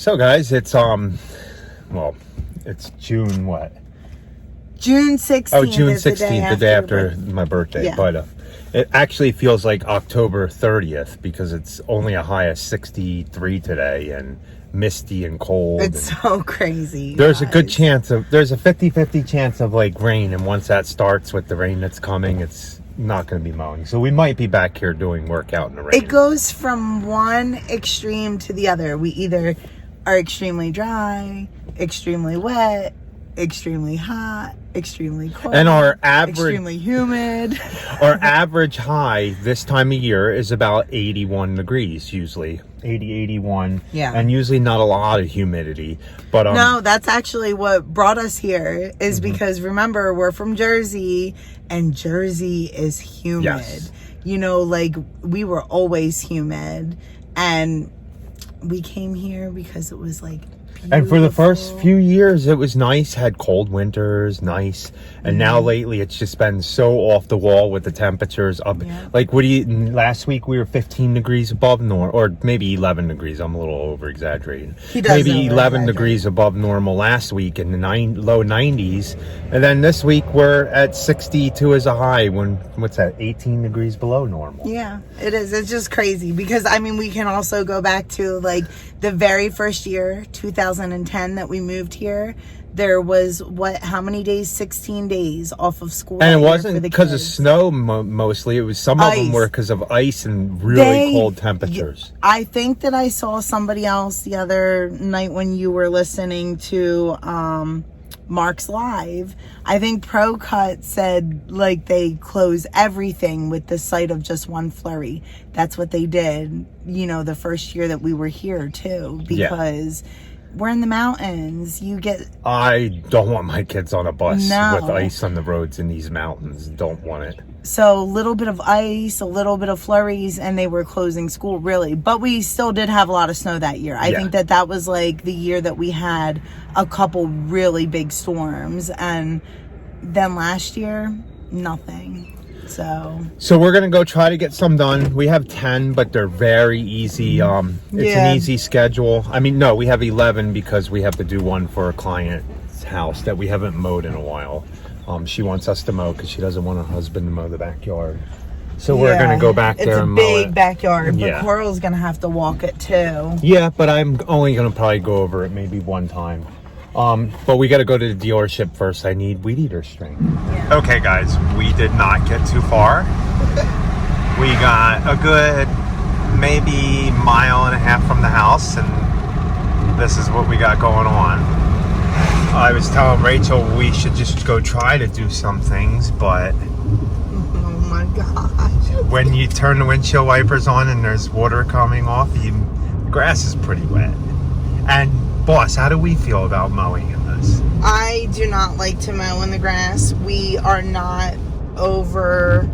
So guys, it's well, it's June what? June 16th. Oh, June is the 16th, the day after my birthday. Yeah. But it actually feels like October 30th because it's only a high of 63 today and misty and cold. It's so crazy. There's a good chance of, there's a 50-50 chance of like rain, and once that starts with the rain that's coming, it's not going to be mowing. So we might be back here doing work out in the rain. It goes from one extreme to the other. We either are extremely dry, extremely wet, extremely hot, extremely cold, and our average, extremely humid. Our average high this time of year is about 81 degrees, usually 81. Yeah. And usually not a lot of humidity, but no, that's actually what brought us here is because remember, we're from Jersey and Jersey is humid. Yes. You know, like we were always humid, and we came here because it was like beautiful. And for the first few years, it was nice. Had cold winters, nice. And now lately, it's just been so off the wall with the temperatures up. Yeah. Like, last week we were 15 degrees above normal, or maybe 11 degrees. I'm a little over exaggerating. Maybe 11 degrees above normal last week in the low 90s. And then this week we're at 62 as a high when, what's that, 18 degrees below normal. Yeah, it is. It's just crazy because, I mean, we can also go back to like the very first year, 2010, that we moved here. There was how many days? 16 days off of school. And it wasn't because of snow mostly. It was some of them were because of ice and really cold temperatures. I think that I saw somebody else the other night when you were listening to Mark's Live. I think Pro Cut said like they close everything with the sight of just one flurry. That's what they did, you know, the first year that we were here too, because we're in the mountains. I don't want my kids on a bus with No. ice on the roads in these mountains. Don't want it. So a little bit of ice, a little bit of flurries, and they were closing school, really. But we still did have a lot of snow that year. I think that was like the year that we had a couple really big storms. And then last year, nothing. So we're going to go try to get some done. We have 10, but they're very easy. It's an easy schedule. I mean, no, we have 11 because we have to do one for a client's house that we haven't mowed in a while. She wants us to mow because she doesn't want her husband to mow the backyard. So we're going to go back there and mow it. It's a big backyard, but Coral's going to have to walk it too. Yeah, but I'm only going to probably go over it maybe one time. But we got to go to the dealership first. I need weed eater string. Yeah. Okay, guys, we did not get too far. We got a good maybe mile and a half from the house, and this is what we got going on. I was telling Rachel we should just go try to do some things, but oh my gosh, when you turn the windshield wipers on and there's water coming off, the grass is pretty wet. And boss, how do we feel about mowing in this? I do not like to mow in the grass. We are not over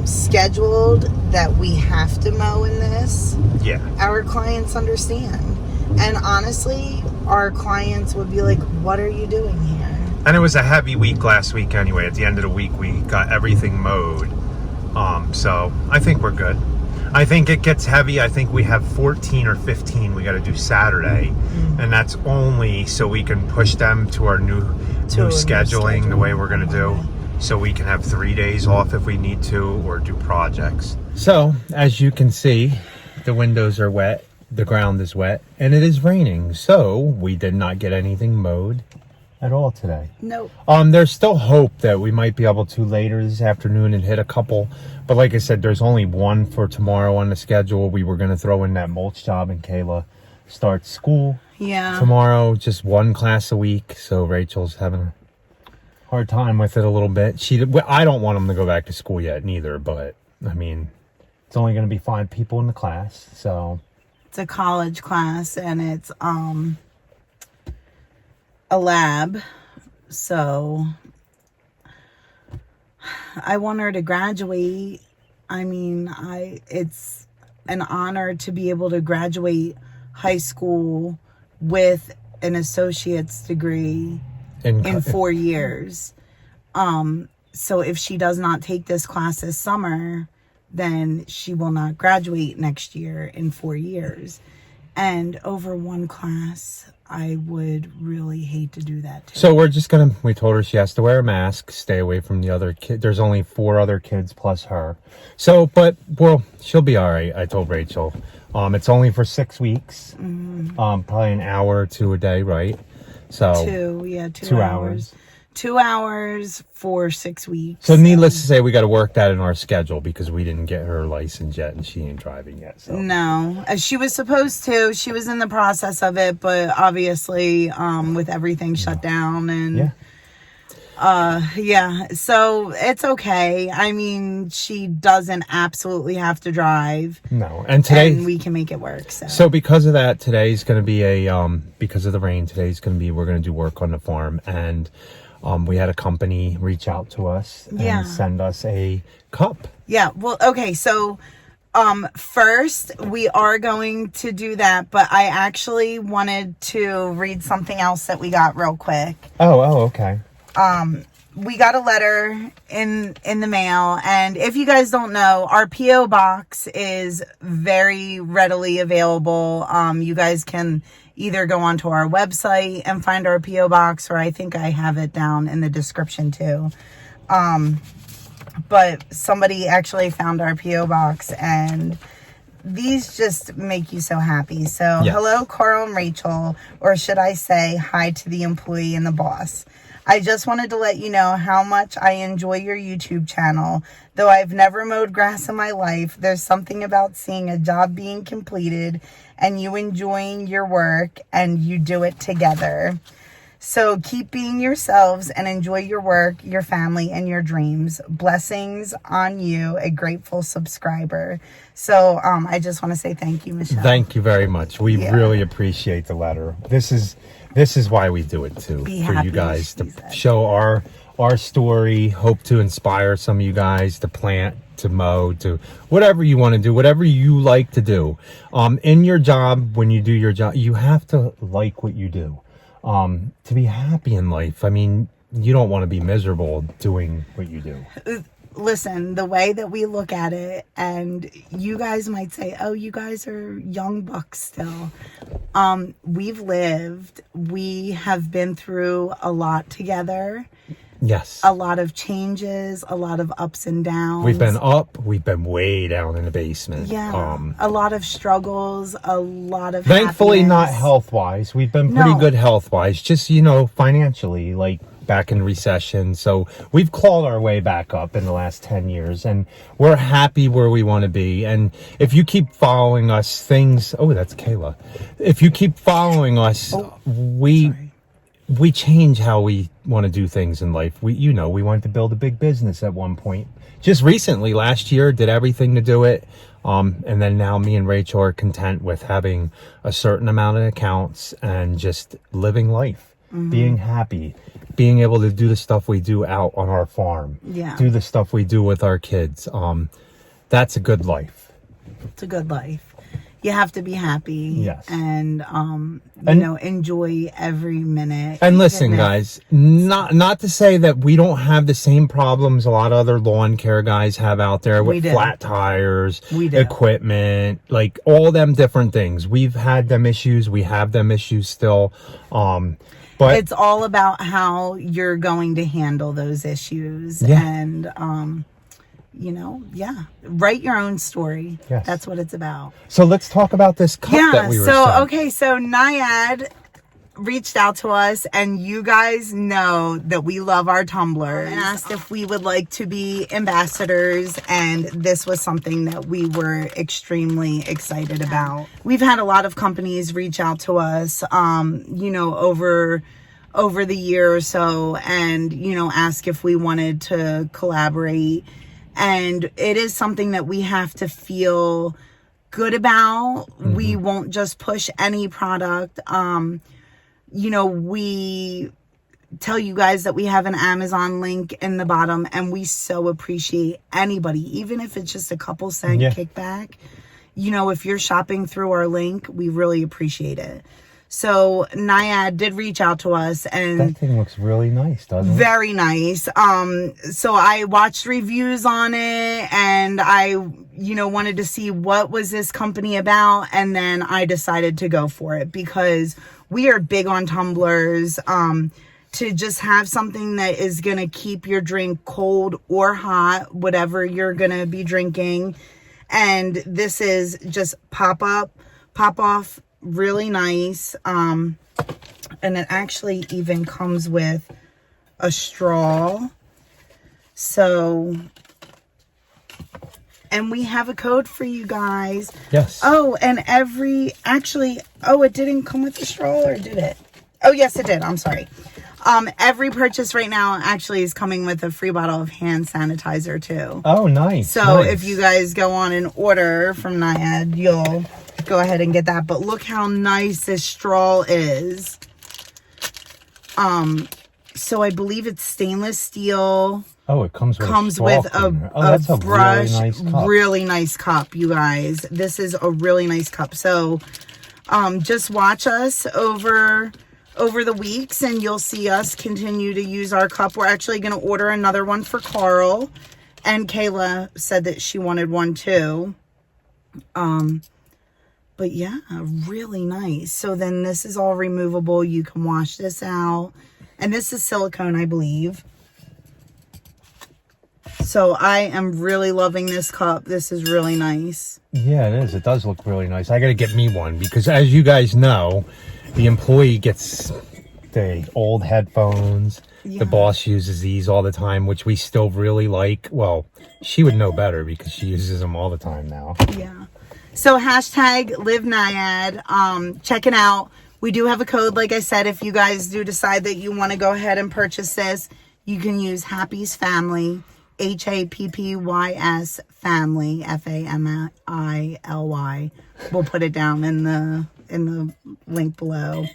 scheduled that we have to mow in this. Yeah. Our clients understand. And honestly, our clients would be like, what are you doing here? And it was a heavy week last week anyway. At the end of the week, we got everything mowed. So I think we're good. I think it gets heavy. I think we have 14 or 15 we got to do Saturday. And that's only so we can push them to our new scheduling the way we're going to do. So we can have 3 days off if we need to, or do projects. So as you can see, the windows are wet. The ground is wet and it is raining. So we did not get anything mowed at all today. Nope. There's still hope that we might be able to later this afternoon and hit a couple. But like I said, there's only one for tomorrow on the schedule. We were going to throw in that mulch job, and Kayla starts school tomorrow, just one class a week. So Rachel's having a hard time with it a little bit. I don't want them to go back to school yet neither, but I mean, it's only going to be 5 people in the class. So it's a college class, and it's a lab. So I want her to graduate. I mean, it's an honor to be able to graduate high school with an associate's degree in 4 years. So if she does not take this class this summer, then she will not graduate next year in 4 years. And over one class, I would really hate to do that too. So we told her she has to wear a mask, stay away from the other kid. There's only 4 other kids plus her. So, she'll be all right. I told Rachel. It's only for 6 weeks. Probably an hour or 2 a day, right? So 2 hours. 2 hours for 6 weeks. So needless to say, we got to work that in our schedule because we didn't get her license yet and she ain't driving yet. So no, she was supposed to. She was in the process of it, but obviously with everything shut down and so it's okay. I mean, she doesn't absolutely have to drive. No, and today we can make it work. So because of that, today's going to be because of the rain. We're going to do work on the farm and. We had a company reach out to us and send us a cup. Yeah. Well, okay. So, first we are going to do that, but I actually wanted to read something else that we got real quick. Oh, okay. We got a letter in the mail, and if you guys don't know, our P.O. box is very readily available. You guys can either go onto our website and find our P.O. box, or I think I have it down in the description too. But somebody actually found our P.O. box, and these just make you so happy. So, Hello, Carl and Rachel, or should I say hi to the employee and the boss. I just wanted to let you know how much I enjoy your YouTube channel. Though I've never mowed grass in my life, there's something about seeing a job being completed and you enjoying your work and you do it together. So keep being yourselves and enjoy your work, your family, and your dreams. Blessings on you, a grateful subscriber. So I just want to say thank you, Michelle. Thank you very much. We really appreciate the letter. This is why we do it too. For you guys to show our story, hope to inspire some of you guys to plant, to mow, to whatever you want to do, whatever you like to do. In your job, when you do your job, you have to like what you do. To be happy in life. I mean, you don't want to be miserable doing what you do. Listen, the way that we look at it, and you guys might say, oh, you guys are young bucks still. We have been through a lot together. Yes. A lot of changes, a lot of ups and downs. We've been up, we've been way down in the basement. Yeah. A lot of struggles, a lot of thankfully happiness. Not health-wise. We've been pretty good health-wise, just, financially, like back in recession. So we've clawed our way back up in the last 10 years and we're happy where we want to be. And if you keep following us, that's Kayla. If you keep following us, we change how we want to do things in life. We wanted to build a big business at one point. Just recently, last year, did everything to do it. And then now me and Rachel are content with having a certain amount of accounts and just living life, being happy, being able to do the stuff we do out on our farm, do the stuff we do with our kids. That's a good life. It's a good life. You have to be happy and enjoy every minute. And listen, guys, not to say that we don't have the same problems a lot of other lawn care guys have out there with flat tires, equipment, like all them different things. We've had them issues. We have them issues still. But it's all about how you're going to handle those issues and write your own story. That's what it's about. So let's talk about this cup that we were sent. So Nayad reached out to us, and you guys know that we love our tumblers, and asked if we would like to be ambassadors, and this was something that we were extremely excited about. We've had a lot of companies reach out to us, over the year or so, and, ask if we wanted to collaborate. And it is something that we have to feel good about. We won't just push any product. We tell you guys that we have an Amazon link in the bottom, and we so appreciate anybody, even if it's just a couple cent kickback. If you're shopping through our link, we really appreciate it. So Nayad did reach out to us, and That thing looks really nice, doesn't it? very nice. So I watched reviews on it, and I, wanted to see what was this company about, and then I decided to go for it because we are big on tumblers. To just have something that is going to keep your drink cold or hot, whatever you're going to be drinking. And this is just pop off, really nice. And it actually even comes with a straw. So, and we have a code for you guys. Yes. Oh, and it didn't come with the straw, or did it? Oh, yes, it did. I'm sorry. Every purchase right now actually is coming with a free bottle of hand sanitizer too. Oh, nice. So nice. if you guys go on and order from Nayad, you'll go ahead and get that. But look how nice this straw is. So I believe it's stainless steel. Oh, it comes with a that's a brush, really nice cup. Really nice cup, you guys. This is a really nice cup. So just watch us over the weeks, and you'll see us continue to use our cup. We're actually going to order another one for Carl, and Kayla said that she wanted one too. But yeah, really nice. So then this is all removable. You can wash this out, and this is silicone, I believe. So I am really loving this cup. This is really nice. Yeah, it is. It does look really nice. I got to get me one because, as you guys know, the employee gets the old headphones. Yeah. The boss uses these all the time, which we still really like. Well, she would know better because she uses them all the time now. Yeah. So hashtag live Nayad. Check it out. We do have a code. Like I said, if you guys do decide that you want to go ahead and purchase this, you can use Happy's Family, HAPPYS Family, FAMILY. We'll put it down in the link below.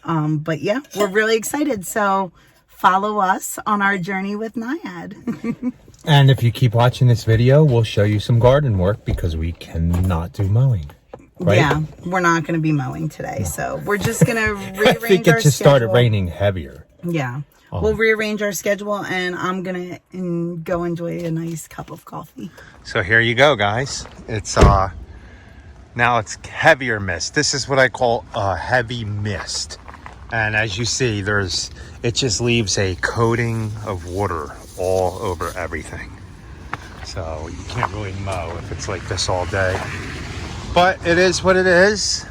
But yeah, we're really excited. So follow us on our journey with Nayad. And if you keep watching this video, we'll show you some garden work because we cannot do mowing. Right? Yeah, we're not going to be mowing today. No. So we're just going to rearrange I think it just started raining heavier. Yeah. We'll rearrange our schedule, and I'm going to go enjoy a nice cup of coffee. So here you go, guys. It's now it's heavier mist. This is what I call a heavy mist. And as you see, it just leaves a coating of water all over everything. So you can't really mow if it's like this all day. But it is what it is.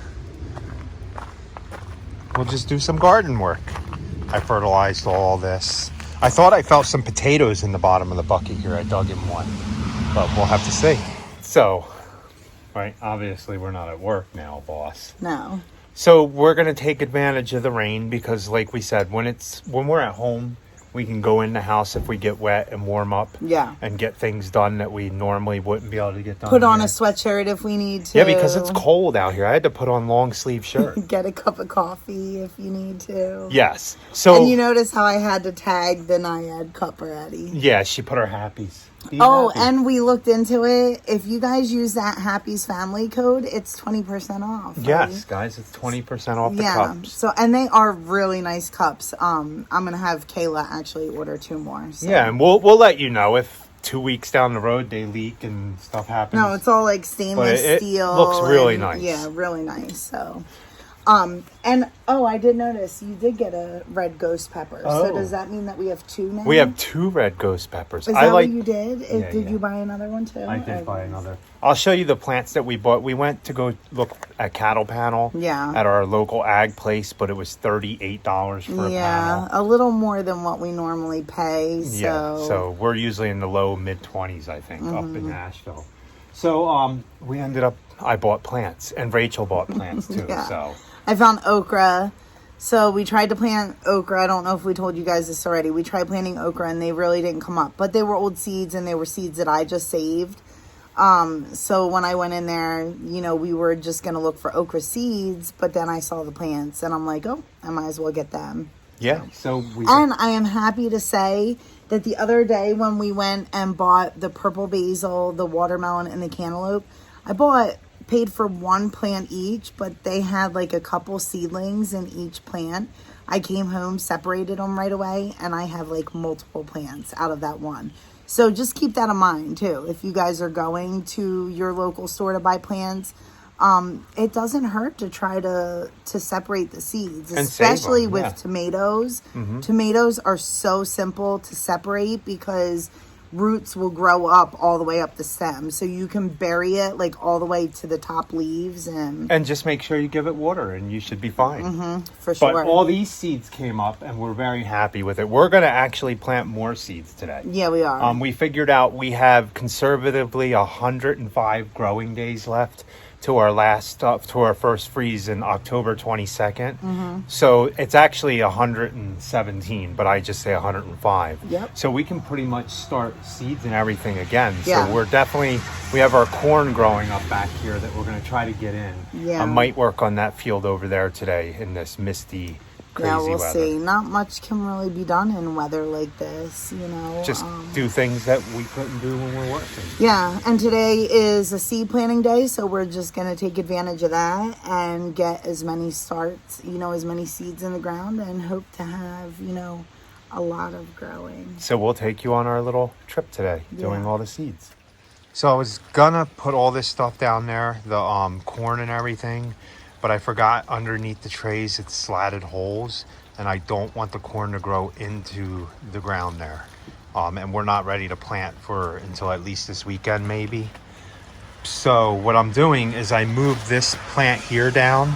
We'll just do some garden work. I fertilized all this. I thought I felt some potatoes in the bottom of the bucket here. I dug in one, but we'll have to see. So, right, obviously we're not at work now, boss. No. So we're going to take advantage of the rain because, like we said, when we're at home, we can go in the house if we get wet and warm up. Yeah. And get things done that we normally wouldn't be able to get done. Put on a sweatshirt if we need to. Yeah, because it's cold out here. I had to put on long sleeve shirt. Get a cup of coffee if you need to. Yes. So. And you notice how I had to tag the Nayad cup already. Yeah, she put her happies. Oh, happy. And we looked into it. If you guys use that Happy's Family code, it's 20% off. Right? Yes, guys, it's 20% off the cups. So, and they are really nice cups. I'm gonna have Kayla actually order 2 more. So. Yeah, and we'll let you know if 2 weeks down the road they leak and stuff happens. No, it's all like stainless steel. It looks really nice. Yeah, really nice. So. And I did notice you did get a red ghost pepper. Oh. So does that mean that we have 2 now? We have 2 red ghost peppers. Is that what you did? Yeah, did you buy another one too? I did buy another. I'll show you the plants that we bought. We went to go look at cattle panel at our local ag place, but it was $38 for a panel. Yeah, a little more than what we normally pay. So. Yeah, so we're usually in the low mid-20s, I think, up in Asheville. So I bought plants, and Rachel bought plants too. So. I found okra. So we tried to plant okra. I don't know if we told you guys this already. We tried planting okra and they really didn't come up. But they were old seeds and they were seeds that I just saved. So when I went in there, we were just going to look for okra seeds. But then I saw the plants and I'm like, oh, I might as well get them. Yeah. And I am happy to say that the other day when we went and bought the purple basil, the watermelon, and the cantaloupe, I bought paid for one plant each, but they had like a couple seedlings in each plant. I came home, separated them right away, and I have like multiple plants out of that one. So just keep that in mind too. If you guys are going to your local store to buy plants, it doesn't hurt to try to separate the seeds, And especially save 'em, with yeah. tomatoes. Tomatoes are so simple to separate because roots will grow up all the way up the stem, so you can bury it like all the way to the top leaves, and just make sure you give it water and you should be fine. for sure. But all these seeds came up and we're very happy with it. We're going to actually plant more seeds today. Yeah, we are. We figured out we have conservatively 105 growing days left to our first freeze in October 22nd. So it's actually 117, but I just say 105. Yep. So we can pretty much start seeds and everything again. Yeah. So we have our corn growing up back here that we're going to try to get in. Yeah. I might work on that field over there today in this misty, crazy yeah, we'll weather. see. Not much can really be done in weather like this, you know. Just do things that we couldn't do when we're working. Yeah, and today is a seed planting day, so we're just going to take advantage of that and get as many starts, as many seeds in the ground, and hope to have, a lot of growing. So we'll take you on our little trip today, doing Yeah. all the seeds. So I was gonna put all this stuff down there, the corn and everything, but I forgot underneath the trays it's slatted holes, and I don't want the corn to grow into the ground there. And we're not ready to plant until at least this weekend maybe. So what I'm doing is I move this plant here down.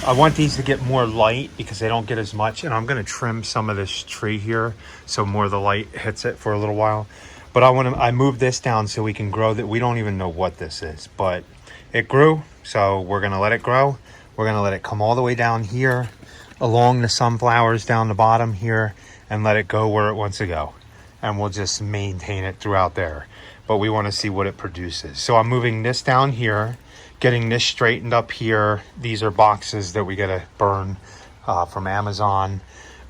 I want these to get more light because they don't get as much, and I'm going to trim some of this tree here so more of the light hits it for a little while. But I moved this down so we can grow that. We don't even know what this is, but it grew, so we're going to let it grow. We're going to let it come all the way down here along the sunflowers down the bottom here and let it go where it wants to go. And we'll just maintain it throughout there. But we want to see what it produces. So I'm moving this down here, getting this straightened up here. These are boxes that we got to burn from Amazon.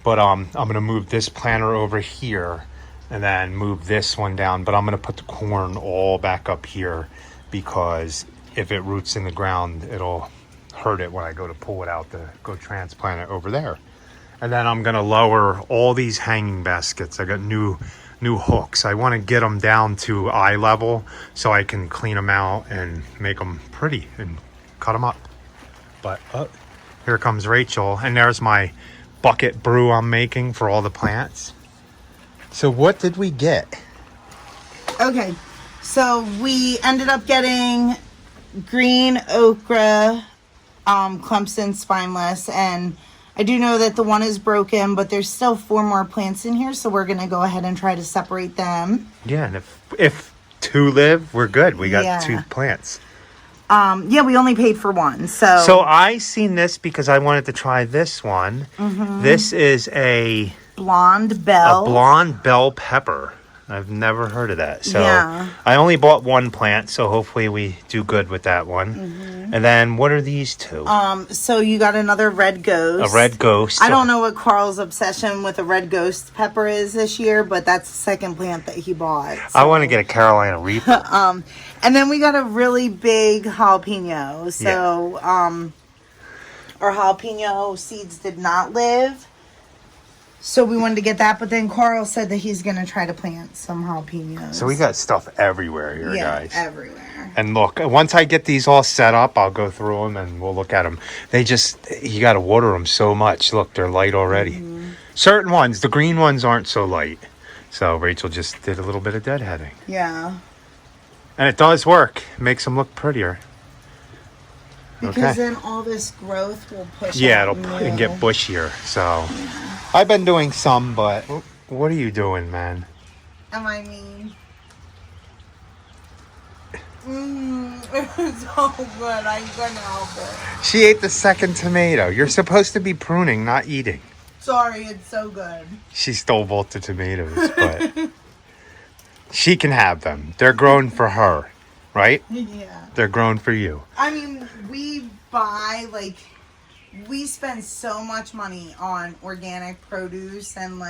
But I'm going to move this planter over here and then move this one down. But I'm going to put the corn all back up here because if it roots in the ground, it'll hurt it when I go to pull it out to go transplant it over there. And then I'm going to lower all these hanging baskets. I got new hooks. I want to get them down to eye level so I can clean them out and make them pretty and cut them up. But here comes Rachel, and there's my bucket brew I'm making for all the plants. So what did we get? Okay, so we ended up getting green okra, Clemson spineless, and I do know that the one is broken, but there's still 4 more plants in here, so we're going to go ahead and try to separate them. Yeah, and if 2 live, we're good. We got Yeah. 2 plants. Yeah, we only paid for one, so... So I seen this because I wanted to try this one. This is a blonde bell. blonde bell pepper. I've never heard of that. So Yeah. I only bought 1 plant, so hopefully we do good with that one. And then what are these 2? So you got another red ghost. A red ghost. I don't know what Carl's obsession with a red ghost pepper is this year, but that's the second plant that he bought. I want to get a Carolina Reaper. And then we got a really big jalapeno. So our jalapeno seeds did not live. So we wanted to get that, but then Carl said that he's going to try to plant some jalapenos. So we got stuff everywhere here, yeah, guys. everywhere. And look, once I get these all set up, I'll go through them and we'll look at them. You got to water them so much. Look, they're light already. Certain ones, the green ones aren't so light. So Rachel just did a little bit of deadheading. Yeah. And it does work. It makes them look prettier. Because then all this growth will push Yeah, out and get bushier. So I've been doing some, but what are you doing, man? Am I mean? It's so good. I couldn't help it. She ate the second tomato. You're supposed to be pruning, not eating. Sorry, it's so good. She stole both the tomatoes, but she can have them. They're grown for her, right? Yeah. They're grown for you. I mean, we spend so much money on organic produce, and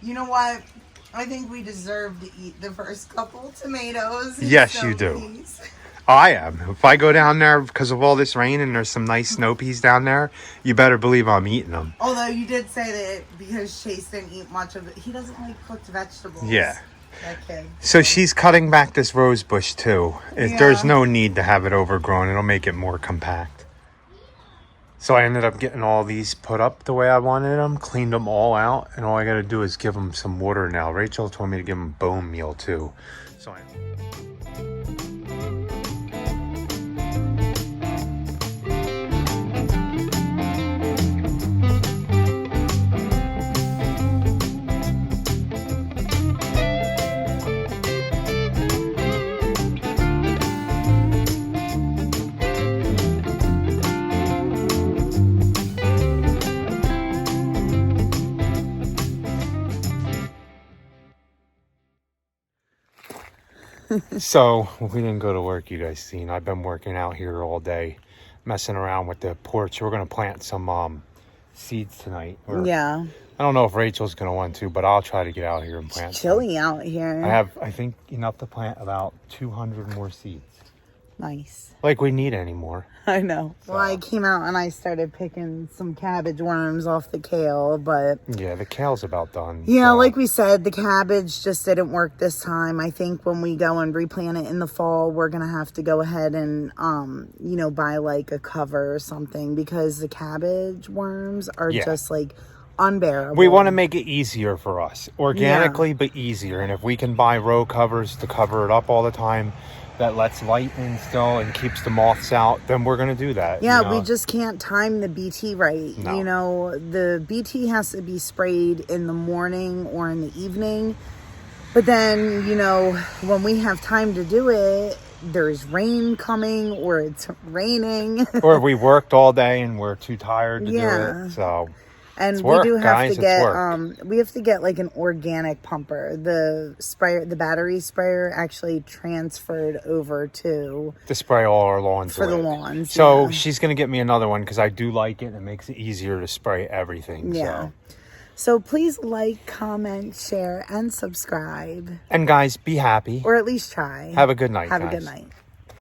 you know what? I think we deserve to eat the first couple tomatoes. Yes, So you do. please. I am. If I go down there because of all this rain and there's some nice snow peas down there, you better believe I'm eating them. Although you did say that because Chase didn't eat much of it, he doesn't like cooked vegetables. Yeah. That kid. So she's cutting back this rose bush too. There's no need to have it overgrown. It'll make it more compact. So I ended up getting all these put up the way I wanted them, cleaned them all out, and all I got to do is give them some water now. Rachel told me to give them bone meal too. So I... So we didn't go to work, you guys seen. I've been working out here all day, messing around with the porch. We're gonna plant some seeds tonight. Yeah. I don't know if Rachel's gonna want to, but I'll try to get out here and plant. It's chilly out here. I think, enough to plant about 200 more seeds. Nice. Like we need any more. I know. So. Well, I came out and I started picking some cabbage worms off the kale, but... Yeah, the kale's about done. Yeah, so. like we said, the cabbage just didn't work this time. I think when we go and replant it in the fall, we're going to have to go ahead and, buy like a cover or something because the cabbage worms are just like unbearable. We want to make it easier for us. Organically, but easier. And if we can buy row covers to cover it up all the time, that lets light in still and keeps the moths out, then we're going to do that. Yeah, we just can't time the BT right. No. The BT has to be sprayed in the morning or in the evening. But then, when we have time to do it, there's rain coming or it's raining. Or we worked all day and we're too tired to do it. So... And work, we do have guys, to get we have to get like an organic pumper. The sprayer, the battery sprayer actually transferred over to spray all our lawns for away. the lawns. So she's gonna get me another one because I do like it and it makes it easier to spray everything. Yeah. So please like, comment, share, and subscribe. And guys, be happy. Or at least try. Have a good night. Have guys. a good night.